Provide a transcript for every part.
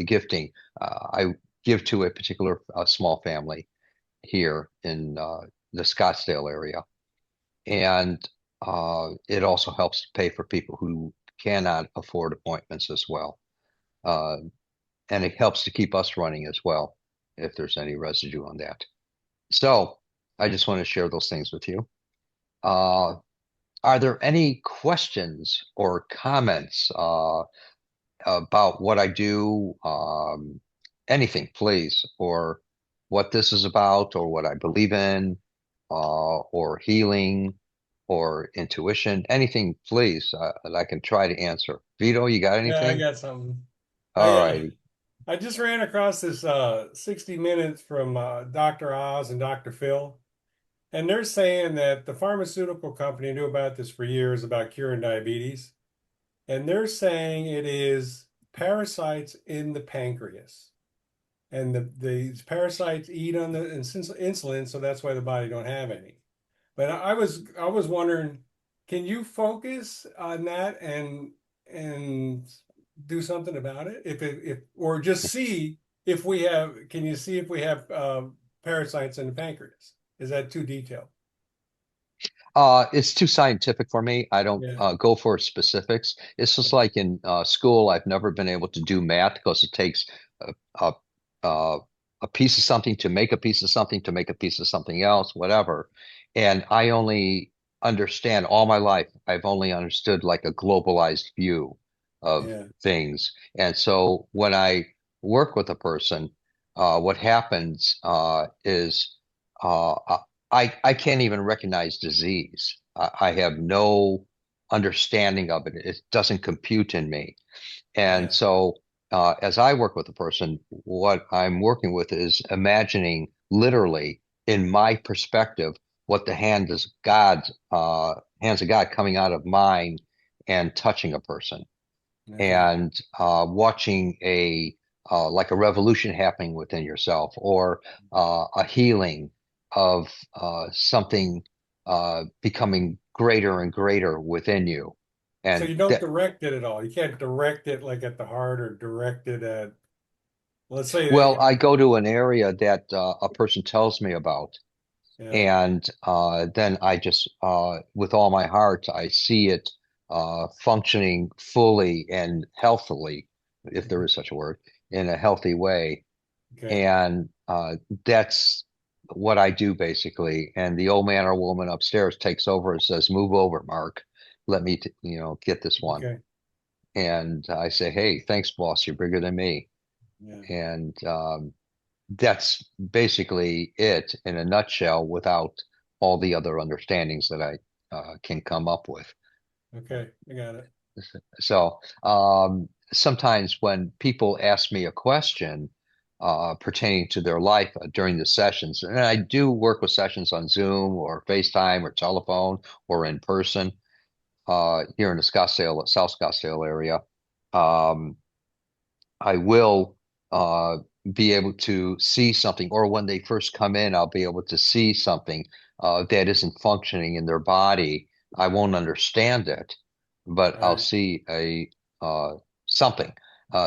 the gifting. I give to a particular small family here in the Scottsdale area, and it also helps to pay for people who cannot afford appointments as well. Uh, and it helps to keep us running as well if there's any residue on that. So I just want to share those things with you. Uh, are there any questions or comments about what I do? Anything, please, or what this is about, or what I believe in, or healing, or intuition, anything, please, that I can try to answer. Vito, you got Yeah, I anything? got something. All I righty. I just ran across this 60 Minutes from Dr. Oz and Dr. Phil, and they're saying that the pharmaceutical company knew about this for years about curing diabetes, and they're saying it is parasites in the pancreas, and these parasites eat on the insulin, so that's why the body don't have any. But I was wondering, can you focus on that and do something about it? If or just see if we have, can you see if we have parasites in the pancreas? Is that too detailed? It's too scientific for me. I don't Yeah. go for specifics. It's just like in school, I've never been able to do math because it takes a, a, a, a piece of something to make a piece of something to make a piece of something else, whatever. And I only understand all my life, I've only understood like a globalized view of Yeah. things. And so when I work with a person, what happens is uh, I can't even recognize disease. I have no understanding of it. It doesn't compute in me. And Yeah. so, as I work with a person, what I'm working with is imagining literally in my perspective what the hands of God coming out of mine and touching a person Okay. and watching a like a revolution happening within yourself or a healing of something becoming greater and greater within you. So And you don't that, direct it at all. You can't direct it like at the heart or direct it at, let's say that, well, I go to an area that a person tells me about, yeah. and then I just, with all my heart, I see it functioning fully and healthily, if there is such a word, in a healthy way. Okay. And that's what I do basically. And the old man or woman upstairs takes over and says, "Move over, Mark. Let me, get this one." Okay. And I say, "Hey, thanks, boss. You're bigger than me." Yeah. And that's basically it in a nutshell without all the other understandings that I can come up with. Okay. I got it. So sometimes when people ask me a question pertaining to their life during the sessions, and I do work with sessions on Zoom or FaceTime or telephone or in person here in the South Scottsdale area, um, I will be able to see something, or when they first come in, I'll be able to see something that isn't functioning in their body. I won't understand it, but All I'll right. see a something.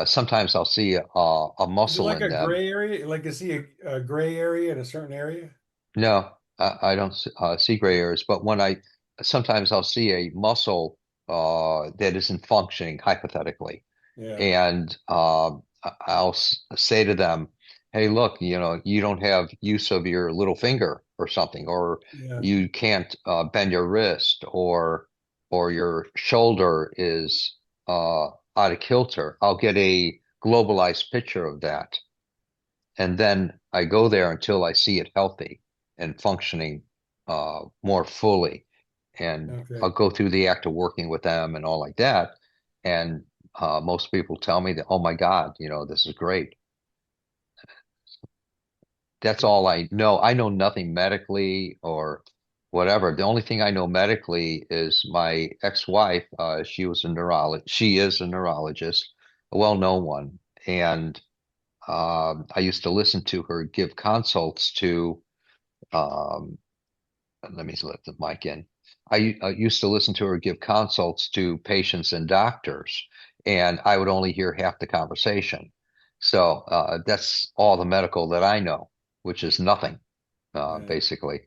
Sometimes I'll see a Is it muscle like in a them. gray area? Like you see a gray area in a certain area? No, I don't see gray areas, but when I sometimes I'll see a muscle that isn't functioning hypothetically. Yeah. And I'll say to them, "Hey, look, you don't have use of your little finger or something, or Yeah. you can't bend your wrist, or your shoulder is out of kilter." I'll get a globalized picture of that, and then I go there until I see it healthy and functioning more fully. And I'll Okay. go through the act of working with them and all like that. And most people tell me that, "Oh my God, this is great." That's Yeah. all I know. I know nothing medically or whatever. The only thing I know medically is my ex-wife. She is a neurologist, a well-known one. And I used to listen to her give consults to um, let me let the mic in. I used to listen to her give consults to patients and doctors, and I would only hear half the conversation. So that's all the medical that I know, which is nothing, Yeah, basically.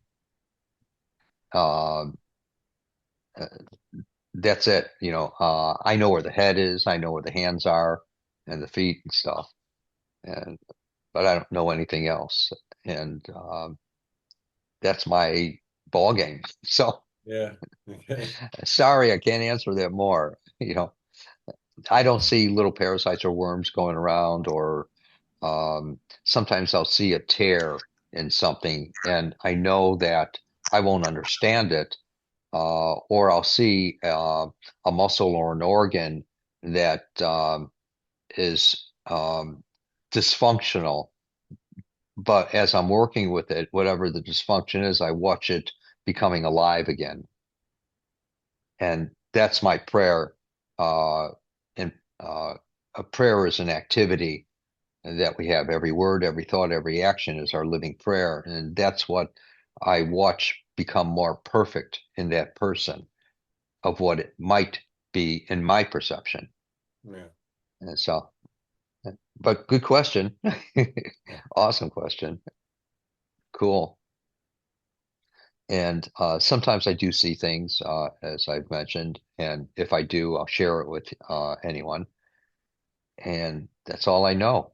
Um, uh, that's it. I know where the head is, I know where the hands are, and the feet and stuff, and but I don't know anything else. And that's my ball game. So yeah. Okay. sorry, I can't answer that more. I don't see little parasites or worms going around, or sometimes I'll see a tear in something, and I know that I won't understand it, or I'll see a muscle or an organ that is dysfunctional. But as I'm working with it, whatever the dysfunction is, I watch it becoming alive again. And that's my prayer. Uh, and a prayer is an activity that we have. Every word, every thought, every action is our living prayer. And that's what I watch become more perfect in that person of what it might be in my perception. Yeah. And so, but good question. Yeah. Awesome question. Cool. And sometimes I do see things, as I've mentioned, and if I do, I'll share it with anyone. And that's all I know.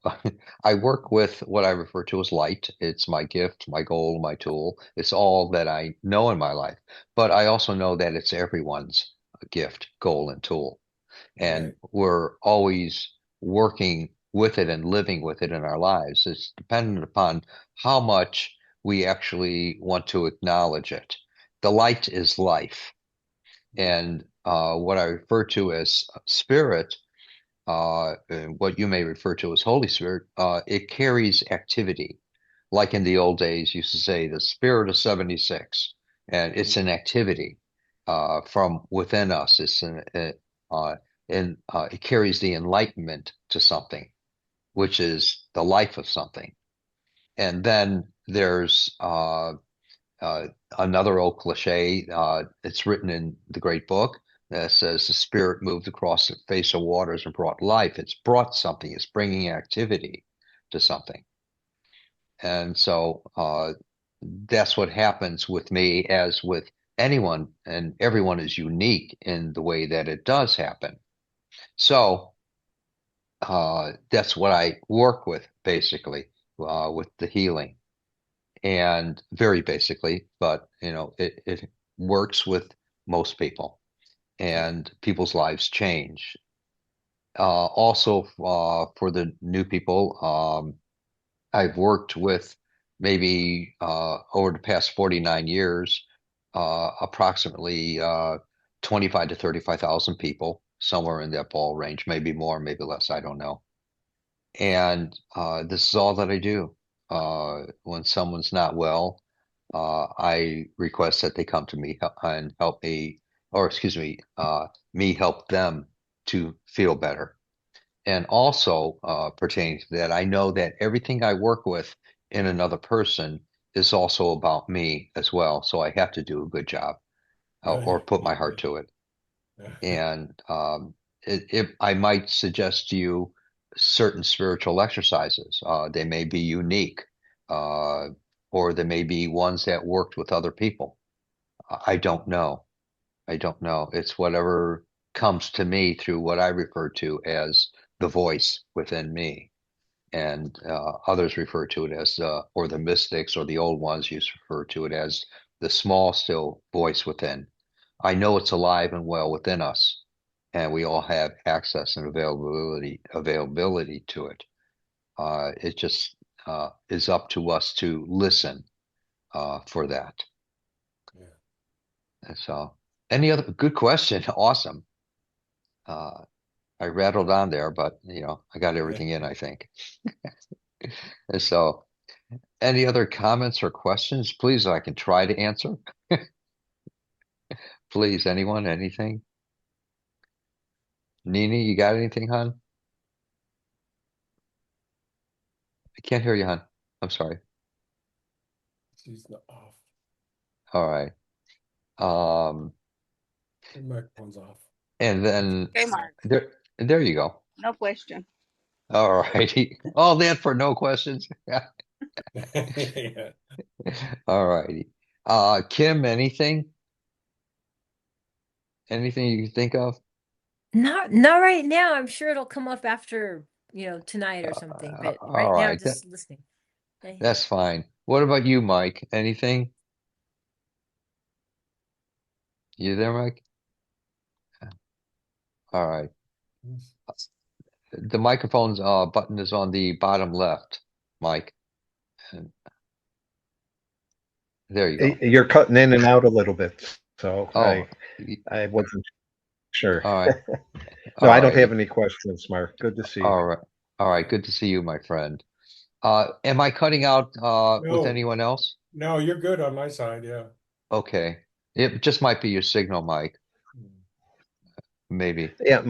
I work with what I refer to as light. It's my gift, my goal, my tool. It's all that I know in my life. But I also know that it's everyone's gift, goal, and tool. And Right. we're always working with it and living with it in our lives. It's dependent upon how much we actually want to acknowledge it. The light is life. And what I refer to as spirit, and what you may refer to as Holy Spirit, it carries activity. Like in the old days, used to say the spirit of 76, and it's an activity from within us. It carries the enlightenment to something, which is the life of something. And then there's uh, another old cliche. It's written in the great book that says the spirit moved across the face of waters and brought life. It's brought something. It's bringing activity to something. And so that's what happens with me, as with anyone, and everyone is unique in the way that it does happen. So that's what I work with basically, with the healing. And very basically, but it works with most people, Yeah. and people's lives change. Also, for the new people, I've worked with maybe over the past 49 years, approximately 25 to 35,000 people, somewhere in that ball range, maybe more, maybe less, I don't know. And this is all that I do. When someone's not well, I request that they come to me and help me, or excuse me, me help them to feel better. And also, pertaining to that, I know that everything I work with in another person is also about me as well. So I have to do a good job, or Right. put my heart to it. Yeah. And I might suggest to you certain spiritual exercises. They may be unique, uh, or they may be ones that worked with other people. I don't know. I don't know. It's whatever comes to me through what I refer to as the voice within me. And others refer to it as, or the mystics or the old ones used to refer to it as the small, still voice within. I know it's alive and well within us, and we all have access and availability to it. It just is up to us to listen for that. Yeah. And so, any other good question? Awesome. Uh, I rattled on there, but I got Yeah. everything in, I think. And so, any other comments or questions, please? I can try to answer. Please, anyone, anything? Nene, you got anything, hon? I can't hear you, hon. I'm sorry. She's not off. All right. Um, Her microphone's off. and then Okay, Mark. there you go. No question. All righty. All that for no questions. Yeah. All righty. Kim, anything? Anything you can think of? Not right now. I'm sure it'll come up after, tonight or something, but All right now right. just listening. Eh, That's fine. What about you, Mike? Anything? You there, Mike? All right. The microphone's button is on the bottom left, Mike. And there you go. You're cutting in and out a little bit, so Oh, I wasn't sure. all right. No, All I don't have righty. any questions, Mark. Good to see you. All right. All right. Good to see you, my friend. Am I cutting out with No, anyone else? no, you're good on my side. Yeah. Okay. It just might be your signal, Mike. Maybe. Yeah,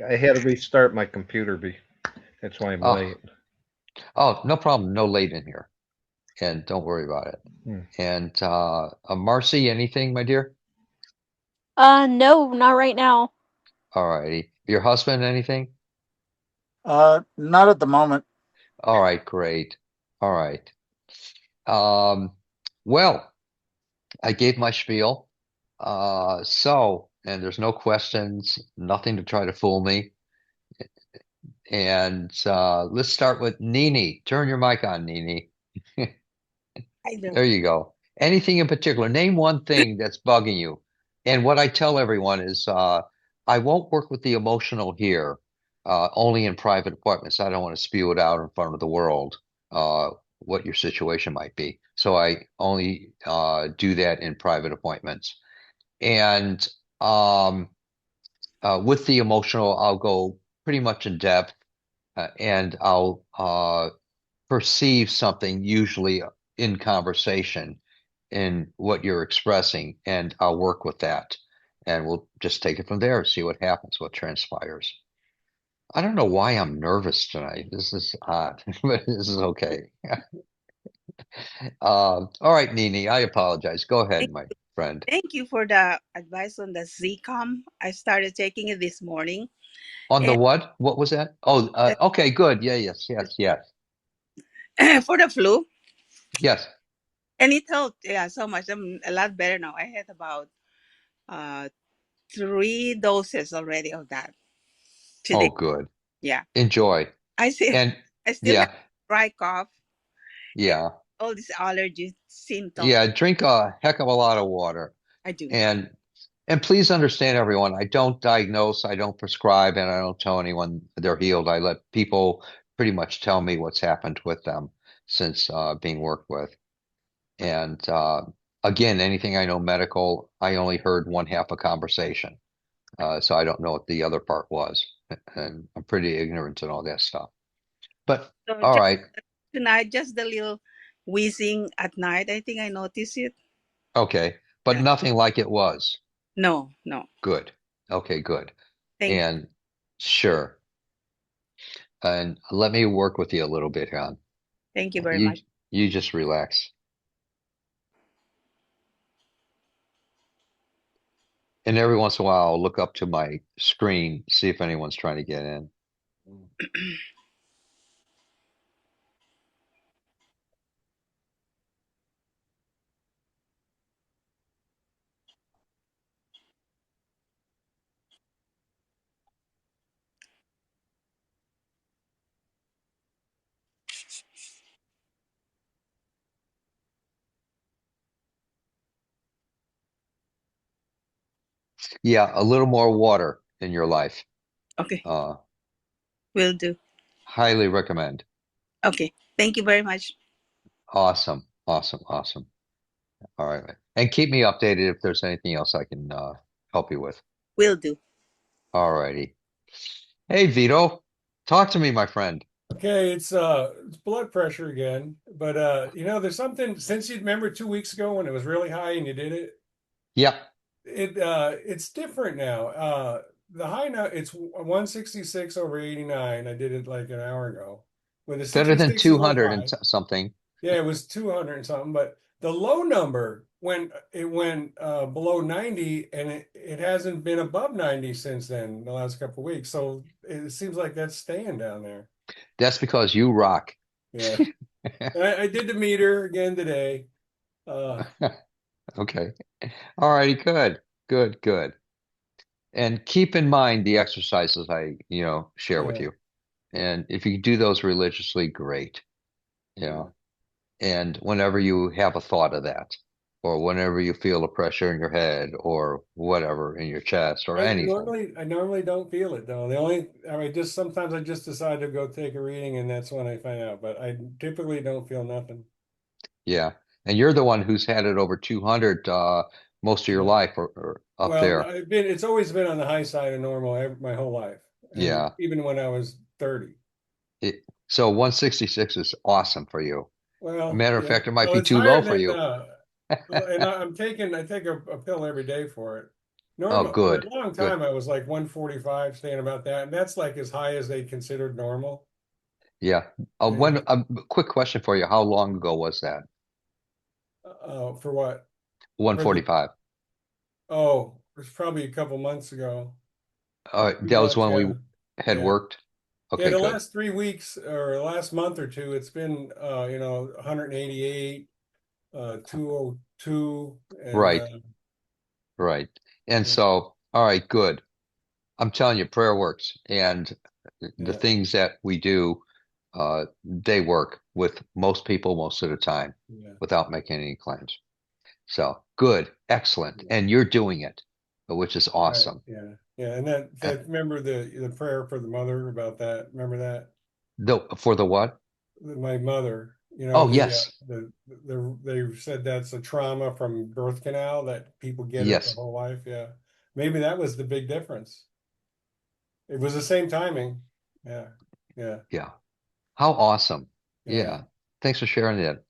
I had to restart my computer. That's why I'm Oh, late. oh, no problem. No late in here. And don't worry about it. Hmm. And Marcy, anything, my dear? No, not right now. All righty. Your husband, anything? Not at the moment. All right, great. All right. Um, well, I gave my spiel. And there's no questions, nothing to try to fool me. And let's start with Nene. Turn your mic on, Nene. I do. There you go. Anything in particular? Name one thing that's bugging you. And what I tell everyone is I won't work with the emotional here, only in private appointments. I don't want to spew it out in front of the world, what your situation might be. So I only do that in private appointments. And with the emotional, I'll go pretty much in depth and I'll perceive something usually in conversation in what you're expressing, and I'll work with that. And we'll just take it from there, see what happens, what transpires. I don't know why I'm nervous tonight. This is odd, but this is okay. All right, Nini, I apologize. Go ahead, Thank, my friend. thank you for the advice on the Zcom. I started taking it this morning, On the and what? What was that? Oh, uh, okay, good. Yeah, yes, yes, yes, for the flu, yes. and it helped. Yeah, so much. I'm a lot better now. I had about uh 3 doses already of that Oh, today. good. Yeah, Enjoy. I still And I still have yeah, dry cough and yeah, all these allergy symptoms. yeah. Drink a heck of a lot of water. I do. And please understand, everyone, I don't diagnose, I don't prescribe, and I don't tell anyone they're healed. I let people pretty much tell me what's happened with them since being worked with. And again, anything I know medical, I only heard one half a conversation. So I don't know what the other part was. And I'm pretty ignorant in all that stuff. But So all just right. tonight, just the little wheezing at night. I think I noticed it. Okay. But Yeah. nothing like it was. No, no. Good. Okay, good. Thank you. And sure. And let me work with you a little bit, hon. Thank you very You much. you just relax. And every once in a while, I'll look up to my screen, see if anyone's trying to get in. Yeah, a little more water in your life. Okay, Uh, will do. highly recommend. Okay, thank you very much. Awesome, awesome, awesome. All right. And keep me updated if there's anything else I can help you with. Will do. All righty. Hey, Vito, talk to me, my friend. Okay, it's blood pressure again, but there's something since you remember 2 weeks ago when it was really high and you did it. Yep, It's different now. The high now it's 166 over 89. I did it like an hour ago. When the better than 66 is a little 200 and high. something. Yeah, it was 200 and something, but the low number when it went below 90 and it hasn't been above 90 since then, the last couple of weeks. So it seems like that's staying down there. That's because you rock. Yeah. I did the meter again today. Uh, Okay. All righty, good. Good, good. And keep in mind the exercises I, share with yeah, you. And if you do those religiously, great. You yeah. know, and whenever you have a thought of that, or whenever you feel a pressure in your head or whatever in your chest or anything. I normally don't feel it though. I mean, just sometimes I just decide to go take a reading and that's when I find out, but I typically don't feel nothing. Yeah. And you're the one who's had it over 200 most of your Yeah. life or up Well, there. it's always been on the high side of normal my whole life. And Yeah. even when I was 30. So 166 is awesome for you. A Well, matter of yeah. fact, it might Well, be it's too higher low for than you. well, and I take a pill every day for it. Oh, Normal for good. a long Good. time I was like 145, staying about that, and that's like as high as they considered normal. Yeah. And Quick question for you. How long ago was that? for what? For the 145. oh, it was probably a couple months ago. Few That was months, when we yeah. had Yeah. worked. Yeah, Okay, the good. last 3 weeks or the last month or two, it's been 188, 202, and Right. Right. And yeah, so, all right, good. I'm telling you, prayer works. And the yeah, things that we do, they work with most people most of the time yeah. without making any claims. So good, excellent. Yeah. And you're doing it, which is Right. awesome. Yeah. Yeah. And Uh, that remember the prayer for the mother about that. Remember that? for the what? My mother, Oh, yes. they said that's a trauma from birth canal that people get it their Yes. whole life. Yeah. Maybe that was the big difference. It was the same timing. Yeah. Yeah. Yeah. How awesome. Yeah. Yeah. Thanks for sharing that.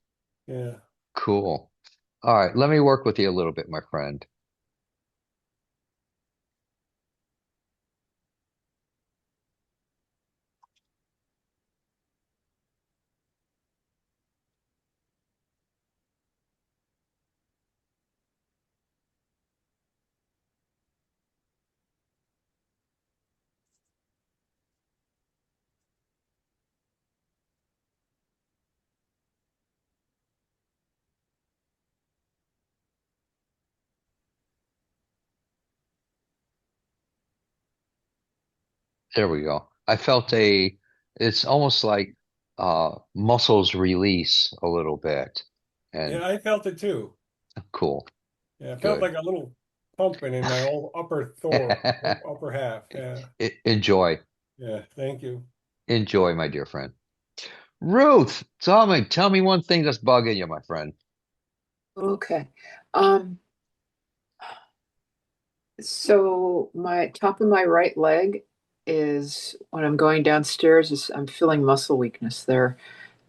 Yeah. Cool. All right. Let me work with you a little bit, my friend. There we go. It's almost like muscles release a little bit. And Yeah. I felt it too. cool. Yeah. I felt Good. like a little pumping in my whole upper half. Yeah. Enjoy. Yeah. Thank you. Enjoy, my dear friend. Ruth, tell me one thing that's bugging you, my friend. Okay. Um, so my top of my right leg is when I'm going downstairs is I'm feeling muscle weakness there,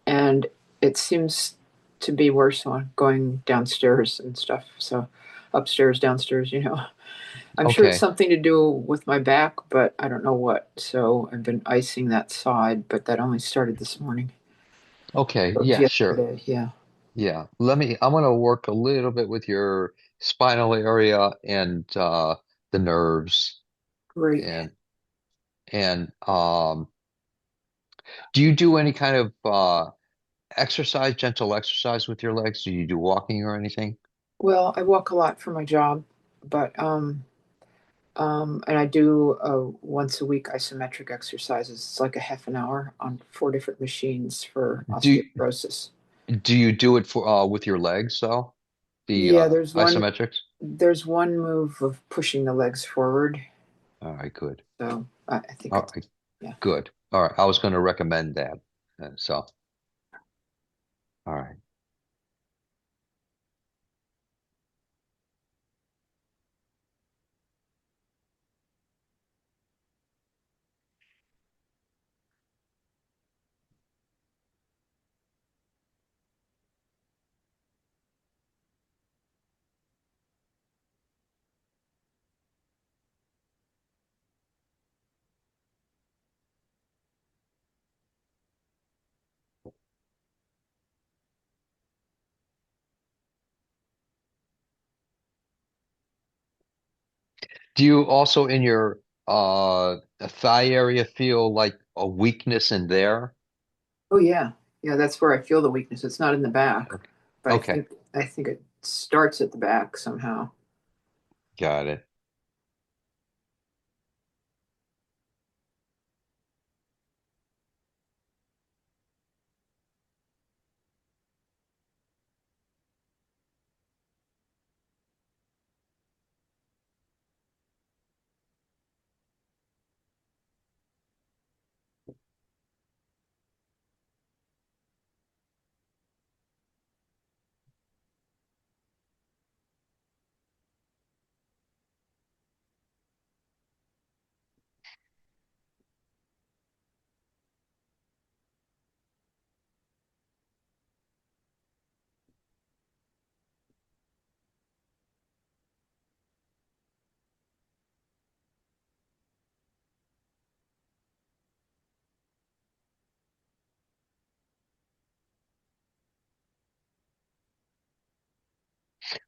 and it seems to be worse when going downstairs and stuff. So upstairs, downstairs, I'm sure it's Okay. something to do with my back, but I don't know what. So I've been icing that side, but that only started this morning. Okay. It was Yeah, sure. yesterday, yeah. Yeah. I'm gonna work a little bit with your spinal area and the nerves Great. and and do you do any kind of exercise, gentle exercise with your legs? Do you do walking or anything? Well, I walk a lot for my job, but and I do once a week isometric exercises. It's like a half an hour on 4 different machines for Do osteoporosis. do you do it for with your legs though? The Yeah, isometrics? there's one move of pushing the legs forward. All right, good. So I think All it's right, yeah. good. All right, I was going to recommend that. So, all right. Do you also in your thigh area feel like a weakness in there? Oh yeah. Yeah, that's where I feel the weakness. It's not in the back, but Okay, I think it starts at the back somehow. got it.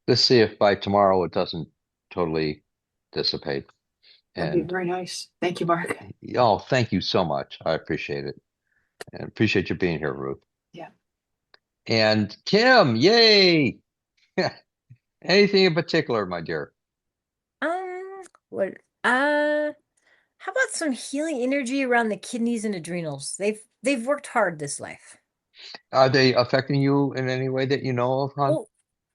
Let's see if by tomorrow it doesn't totally dissipate. That'd be And very nice. Thank you, Mark. oh, thank you so much. I appreciate it. And appreciate you being here, Ruth. Yeah. And Kim, yay! Anything in particular, my dear? What? How about some healing energy around the kidneys and adrenals? They've worked hard this life. Are they affecting you in any way that you know of, hon? Well,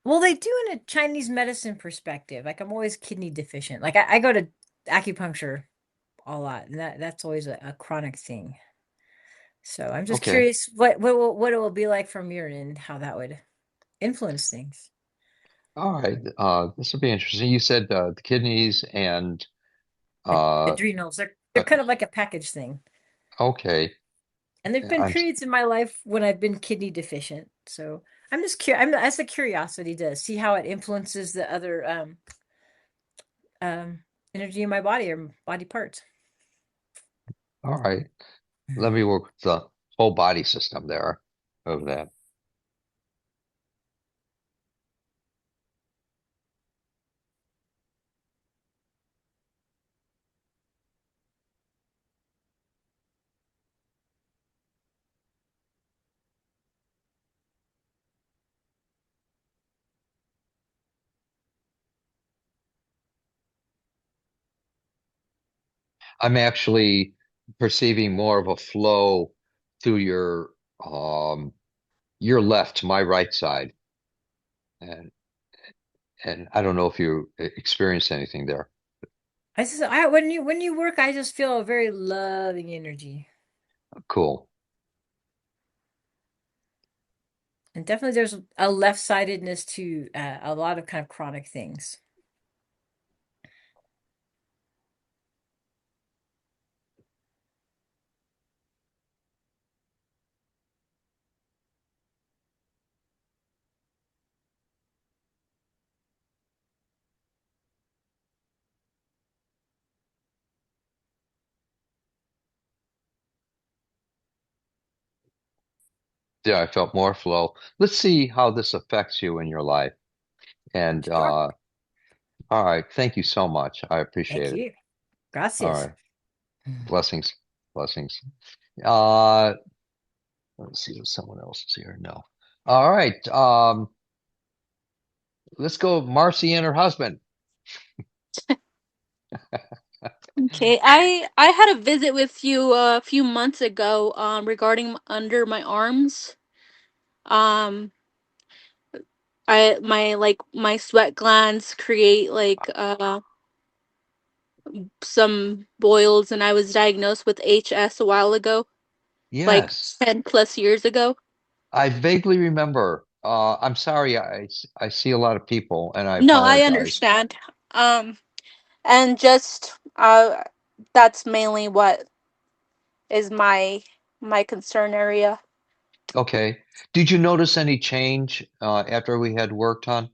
well, they do in a Chinese medicine perspective. Like I'm always kidney deficient. Like I go to acupuncture a lot, and that's always a chronic thing. So I'm just Okay. curious what it will be like from your end, how that would influence things. All right. This will be interesting. You said the kidneys and uh, Adrenals, they're uh, kind of like a package thing. okay. And there've been I'm periods in my life when I've been kidney deficient. So I'm just curious. I'm as a curiosity to see how it influences the other um energy in my body or body parts. all right. Let me work with the whole body system there of that. I'm actually perceiving more of a flow through um your left to my right side. And and I don't know if you experienced anything there. I when you work, I just feel a very loving energy. Cool. And definitely there's a left-sidedness to a lot of kind of chronic things. Yeah, I felt more flow. Let's see how this affects you in your life. And Sure. all right, thank you so much. I Thank appreciate it. you. All Gracias. right. Blessings. Blessings. Uh, let's see if someone else is here. No. All right. Let's go Marcy and her husband. Okay, I had a visit with you a few months ago regarding under my arms. Um I my sweat glands create some boils, and I was diagnosed with HS a while ago, like Yes, 10 plus years ago. I vaguely remember. I'm sorry, I see a lot of people and I No, I apologize. understand. Um and just that's mainly what is my concern area. Okay. Did you notice any change after we had worked on?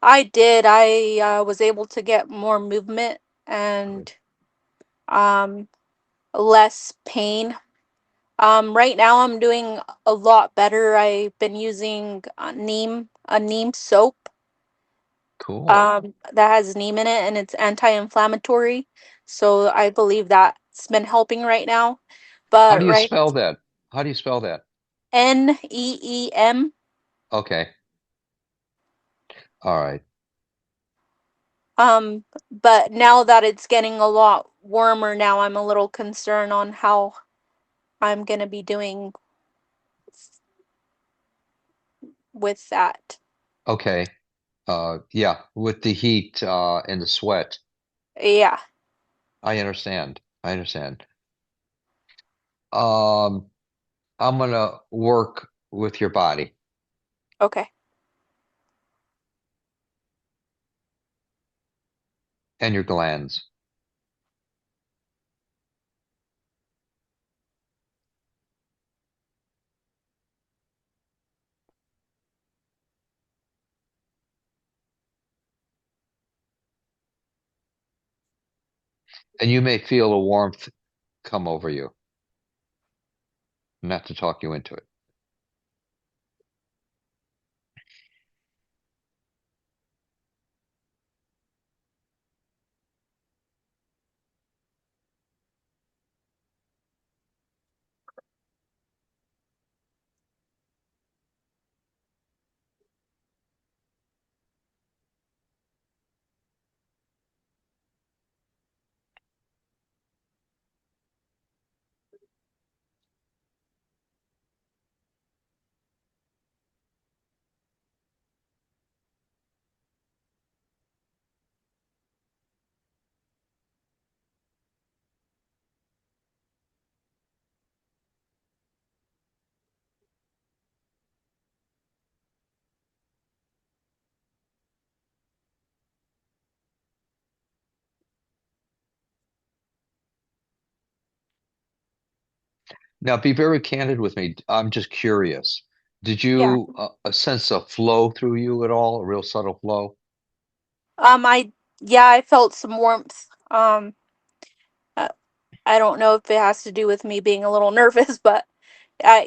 I did. I was able to get more movement Good. and um less pain. Right now I'm doing a lot better. I've been using a neem soap Cool. that has neem in it, and it's anti-inflammatory. So I believe that's been helping right now. How but do you right, spell that? How do you spell that? Neem. Okay. All right. But now that it's getting a lot warmer now, I'm a little concerned on how I'm gonna be doing with that. Okay. Yeah, with the heat and the sweat. Yeah. I understand. I understand. Um, I'm gonna work with your body Okay. and your glands. And you may feel a warmth come over you, not to talk you into it. Now, be very candid with me. I'm just curious. Did Yeah. you sense a flow through you at all? A real subtle flow? I yeah, I felt some warmth. Uh, I don't know if it has to do with me being a little nervous, but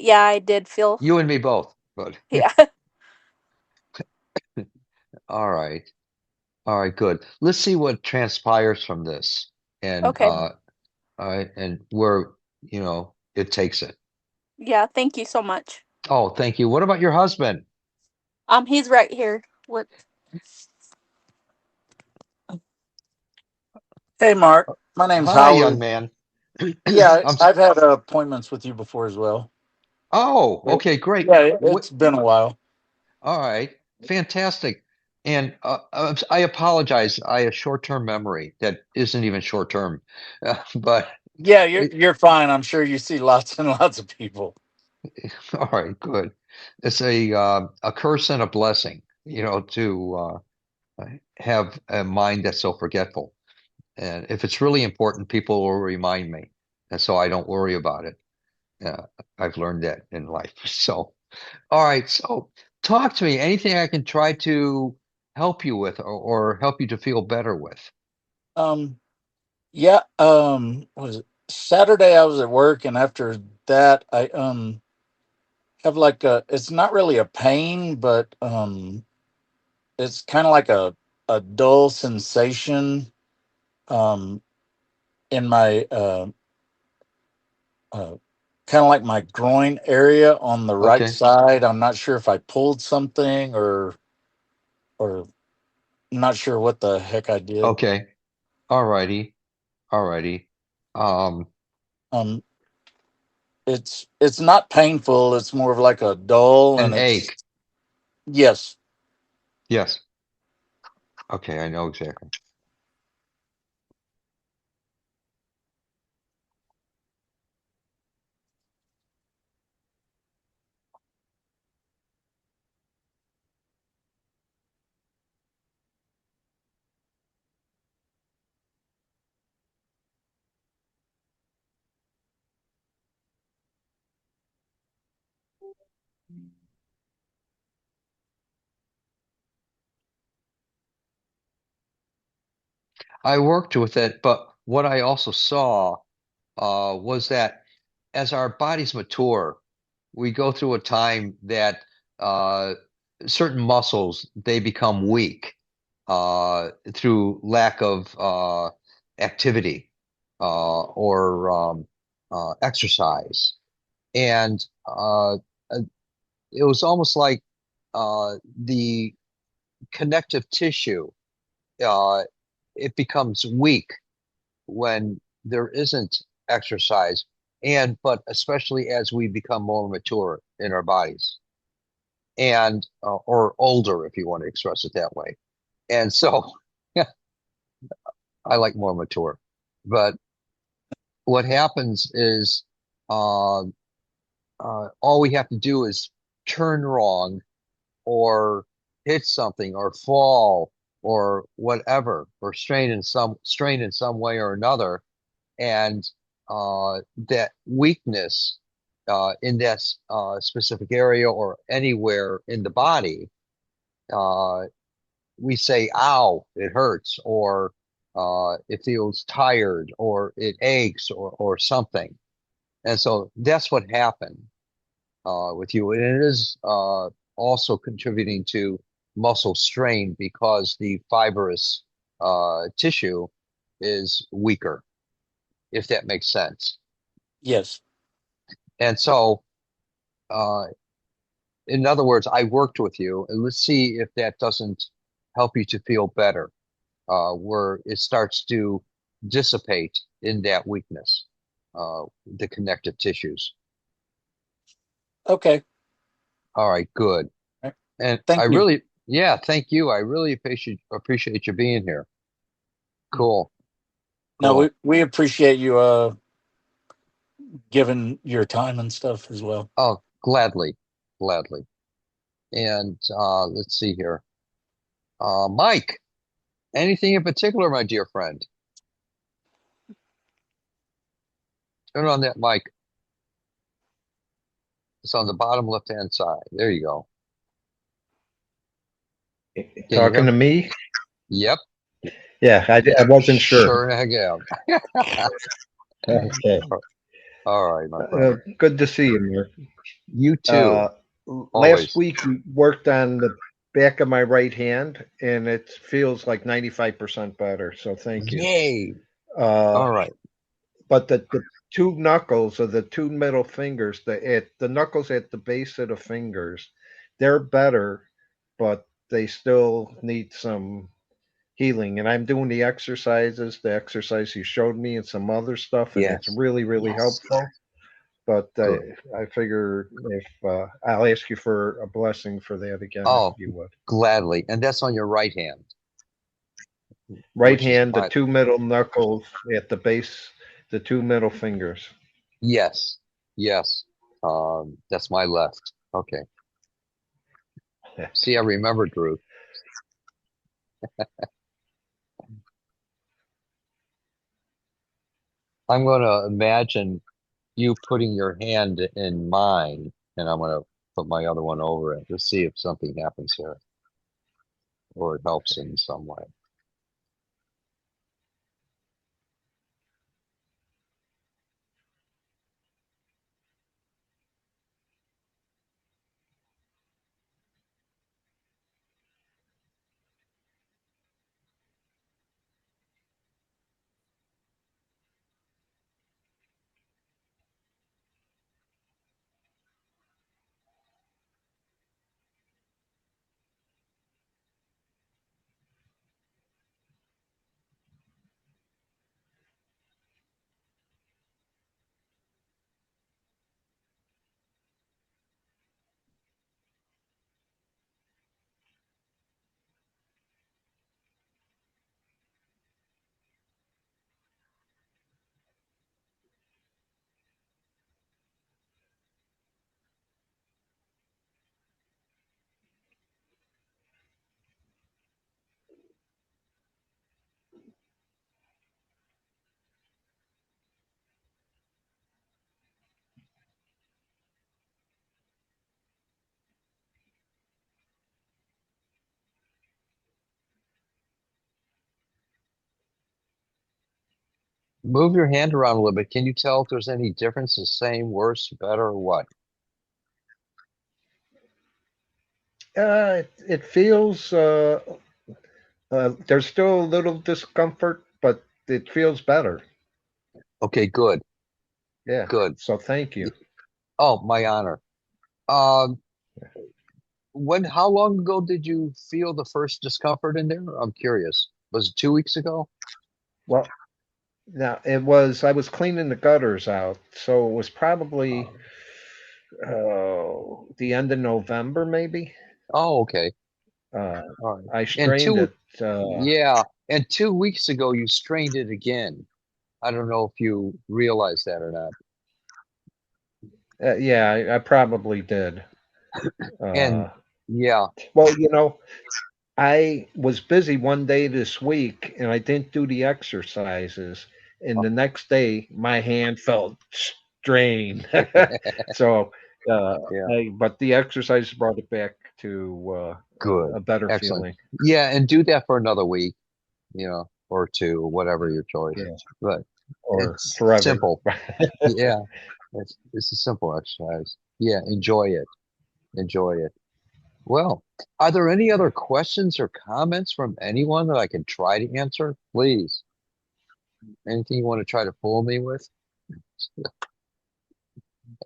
yeah, I did feel. You and me both. But Yeah. all right. All right, good. Let's see what transpires from this and Okay. all right, and where, it takes it. Yeah. Thank you so much. Oh, thank you. What about your husband? He's right here. What? Hey, Mark. My name's Hi, young Howard. man. Yeah, I'm s- I've had appointments with you before as well. oh, But okay, great. yeah, Wh it's been a while. All right, fantastic. And I apologize. I have short-term memory that isn't even short-term. But Yeah, it, you're fine. I'm sure you see lots and lots of people. all right, good. It's a curse and a blessing, to have a mind that's so forgetful. And if it's really important, people will remind me, and so I don't worry about it. Uh, I've learned that in life. So, all right. So, talk to me. Anything I can try to help you with, or help you to feel better with. Um, yeah. Was it Saturday? I was at work, and after that, I have like a. It's not really a pain, but it's kind of like a dull sensation um in my uh kind of like my groin area on the right Okay. side. I'm not sure if I pulled something or not sure what the heck I did. Okay. All righty. All righty. Um, Um, it's not painful. It's more of like a dull, an and it's ache. yes. Yes. Okay. I know exactly. I worked with it, but what I also saw was that as our bodies mature, we go through a time that uh, certain muscles they become weak through lack of activity or exercise, and it was almost like the connective tissue, uh, it becomes weak when there isn't exercise, and but especially as we become more mature in our bodies, and or older, if you want to express it that way. And so, yeah, I like more mature. But what happens is, uh, all we have to do is turn wrong, or hit something, or fall, or whatever, or strain in some way or another, and that weakness in that specific area or anywhere in the body, uh, we say, "Ow, it hurts," or it feels tired, or it aches, or something. And so that's what happened with you. And it is also contributing to muscle strain because the fibrous tissue is weaker, if that makes sense. Yes. And so, uh, in other words, I worked with you, and let's see if that doesn't help you to feel better, where it starts to dissipate in that weakness, the connective tissues. Okay. All right, good. All right. And I Thank you. really, yeah, thank you. I really appreciate you being here. Cool, No, cool. we appreciate you giving your time and stuff as well. Oh, gladly, gladly. And let's see here. Mike, anything in particular, my dear friend? Turn on that mic. It's on the bottom left-hand side. There you go. Can you hear Talking to me? me? Yep. Yeah, I wasn't sure. Sure heck yeah. Okay. All right, my brother. Good to see you, Mark. You too. Uh, Last Always. week we worked on the back of my right hand, and it feels like 95% better. So thank you. Yay. Uh, All right. but the two knuckles, or the two middle fingers, the knuckles at the base of the fingers, they're better, but they still need some healing. And I'm doing the exercise you showed me, and some other stuff, and it's Yes. really, really Yes. helpful. But Good. I figure if I'll ask you for a blessing for that again, if Oh, you would. gladly. And that's on your right hand, Right which is hand, the my, two middle knuckles at the base, the two middle fingers. yes. Yes. That's my left. Okay. See, I remembered, Ruth. I'm going to imagine you putting your hand in mine, and I'm going to put my other one over it to see if something happens here, or it helps in some way. Move your hand around a little bit. Can you tell if there's any difference, the same, worse, better, or what? It feels there's still a little discomfort, but it feels better. Okay, good. Yeah. Good. So thank you. Oh, my honor. Um, how long ago did you feel the first discomfort in there? I'm curious. Was it 2 weeks ago? Well, now I was cleaning the gutters out, so it was probably Um, the end of November, maybe. oh, okay. Uh, All right. I And strained it. yeah, and 2 weeks ago you strained it again. I don't know if you realize that or not. Yeah, I probably did. And Uh, yeah, well, I was busy one day this week and I didn't do the exercises. And the next day, my hand felt strained. So, uh, yeah, but the exercise brought it back to good. a better Excellent. feeling. Yeah, and do that for another week, or two, whatever your choice. Yeah, But or it's forever. simple. Yeah, it's a simple exercise. Yeah, enjoy it. Enjoy it. Well, are there any other questions or comments from anyone that I can try to answer? Please. Anything you want to try to fool me with?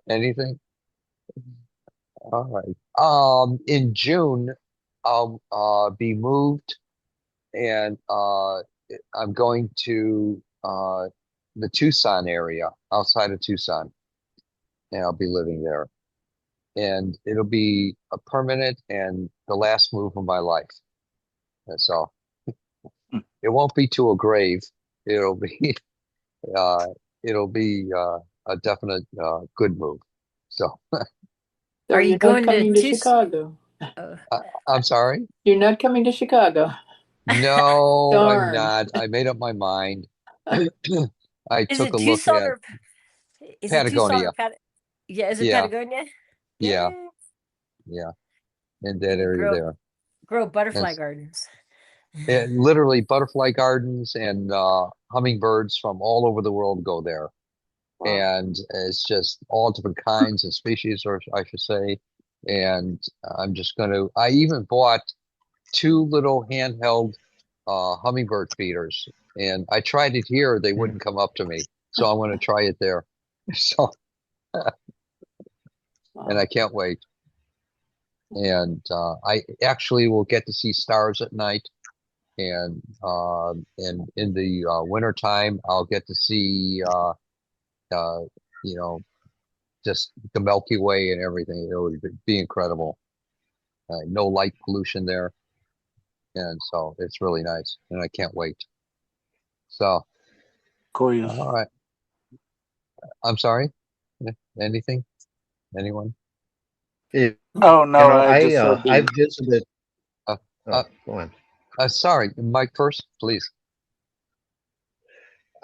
Anything? All right. In June, I'll be moved, and I'm going to the Tucson area, outside of Tucson, and I'll be living there. And it'll be a permanent and the last move of my life. That's all. It won't be to a grave. It'll be uh, it'll be a definite good move. So, So Are you you're not going to coming to Tucson? Chicago. Oh, I'm sorry. You're not coming to Chicago. No, I'm Darn. not. I made up my mind. I is took it a look Tucson at or is it Tucson or Patagonia. Pat? Yeah, is it Yeah, Patagonia? yeah, Yeah, yeah, in you that can area grow there. And butterfly gardens. literally butterfly gardens and hummingbirds from all over the world go there. Wow. And it's just all different kinds of species, or I should say. And I even bought two little handheld hummingbird feeders, and I tried it here. They wouldn't come up to me, so I'm going to try it there. So, and I Wow. can't wait. And I actually will get to see stars at night, and in the winter time, I'll get to see uh, you know just the Milky Way and everything. It would be incredible. No light pollution there, and so it's really nice, and I can't wait. So, Koya. all right. I'm sorry. Anything? Anyone? It, Oh no, I just said I the. visited. Uh, uh, Oh, go on. sorry, Mike first, please.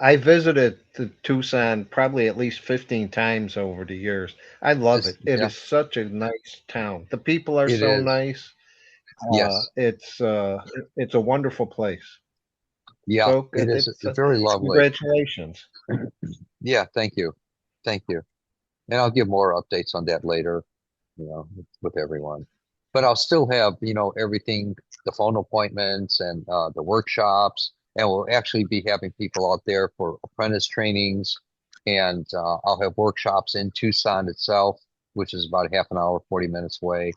I visited the Tucson probably at least 15 times over the years. I love it. It Yeah, is such a nice town. The people are it so is. nice. Yes. It's a wonderful place. Yeah, So it is it's very lovely. congratulations. Yeah, thank you. Thank you. And I'll give more updates on that later, with everyone. But I'll still have, everything, the phone appointments and the workshops, and we'll actually be having people out there for apprentice trainings. And I'll have workshops in Tucson itself, which is about a half an hour, 40 minutes away.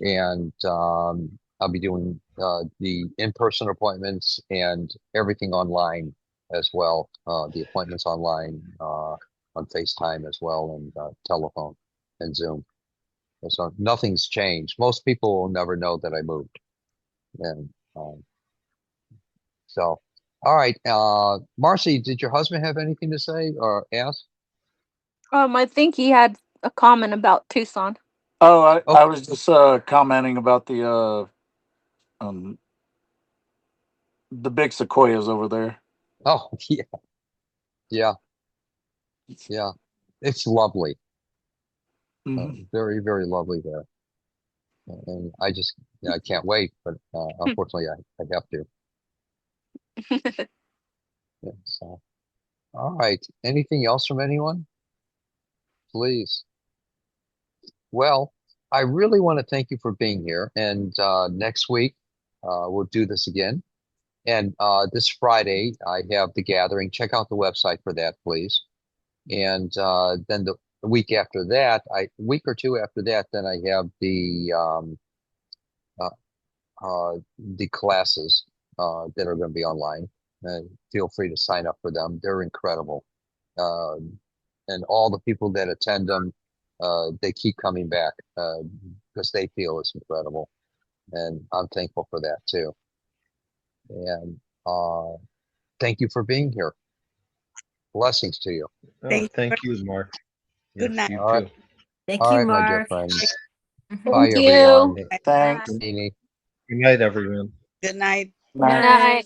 And I'll be doing the in-person appointments and everything online as well. The appointments online on FaceTime as well, and telephone and Zoom. So nothing's changed. Most people will never know that I moved. And so, all right. Marcy, did your husband have anything to say or ask? I think he had a comment about Tucson. Oh, I Okay. was just commenting about um the big sequoias over there. Oh, yeah, yeah, yeah. It's lovely. Hmm. Very, very lovely there. And I can't wait, but unfortunately, I have to. Yeah, so, all right. Anything else from anyone? Please. Well, I really want to thank you for being here. And next week, we'll do this again. And this Friday, I have the gathering. Check out the website for that, please. And then the week after that, week or two after that, then I have uh, the classes that are going to be online. Feel free to sign up for them. They're incredible. And all the people that attend them, they keep coming back because they feel it's incredible. And I'm thankful for that too. And thank you for being here. Blessings to you. Oh, Thank you. thank you, Mark. Good Yes, night. you All right. too. Thank All you, right, my dear Mark. friends. Mhm. Bye, Thank you. everyone. Thanks. Nene. Good night, everyone. Good night. Good night.